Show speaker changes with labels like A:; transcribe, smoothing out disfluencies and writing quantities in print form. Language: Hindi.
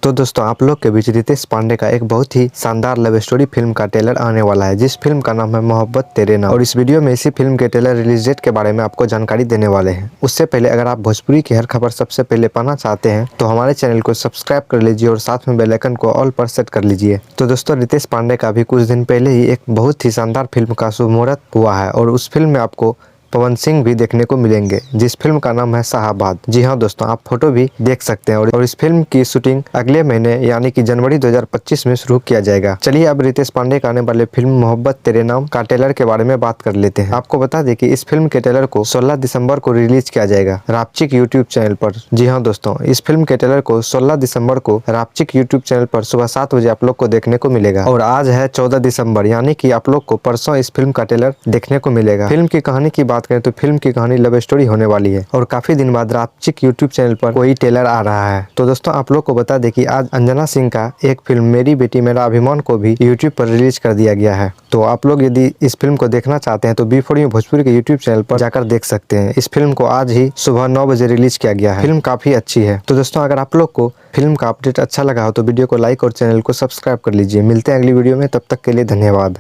A: तो दोस्तों आप लोग के बीच रितेश पांडे का एक बहुत ही शानदार लव स्टोरी फिल्म का ट्रेलर आने वाला है, जिस फिल्म का नाम है मोहब्बत तेरे नाम। और इस वीडियो में इसी फिल्म के ट्रेलर रिलीज डेट के बारे में आपको जानकारी देने वाले हैं। उससे पहले अगर आप भोजपुरी की हर खबर सबसे पहले पाना चाहते हैं तो हमारे चैनल को सब्सक्राइब कर लीजिए और साथ में बेल आइकन को ऑल पर सेट कर लीजिए। तो दोस्तों रितेश पांडे का भी कुछ दिन पहले ही एक बहुत ही शानदार फिल्म का शुभ मुहूर्त हुआ है और उस फिल्म में आपको पवन सिंह भी देखने को मिलेंगे, जिस फिल्म का नाम है शाहबाद। जी हाँ दोस्तों, आप फोटो भी देख सकते हैं और इस फिल्म की शूटिंग अगले महीने यानी कि जनवरी 2025 में शुरू किया जाएगा। चलिए अब रितेश पांडे का आने वाले फिल्म मोहब्बत तेरे नाम का ट्रेलर के बारे में बात कर लेते हैं। आपको बता दें कि इस फिल्म के ट्रेलर को 16 दिसंबर को रिलीज किया जाएगा रापचिक यूट्यूब चैनल पर। जी हाँ दोस्तों, इस फिल्म के ट्रेलर को 16 दिसंबर को रापचिक यूट्यूब चैनल पर सुबह 7 बजे आप लोग को देखने को मिलेगा। और आज है 14 दिसंबर यानी कि आप लोग को परसों इस फिल्म का ट्रेलर देखने को मिलेगा। फिल्म की कहानी की बात करें तो फिल्म की कहानी लव स्टोरी होने वाली है और काफी दिन बाद रापचिक यूट्यूब चैनल पर कोई ट्रेलर आ रहा है। तो दोस्तों आप लोग को बता दें कि आज अंजना सिंह का एक फिल्म मेरी बेटी मेरा अभिमान को भी यूट्यूब पर रिलीज कर दिया गया है। तो आप लोग यदि इस फिल्म को देखना चाहते हैं तो बी4 भोजपुरी के यूट्यूब चैनल पर जाकर देख सकते हैं। इस फिल्म को आज ही सुबह 9 बजे रिलीज किया गया है। फिल्म काफी अच्छी है। तो दोस्तों अगर आप लोग को फिल्म का अपडेट अच्छा लगा हो तो वीडियो को लाइक और चैनल को सब्सक्राइब कर लीजिए। मिलते हैं अगली वीडियो में, तब तक के लिए धन्यवाद।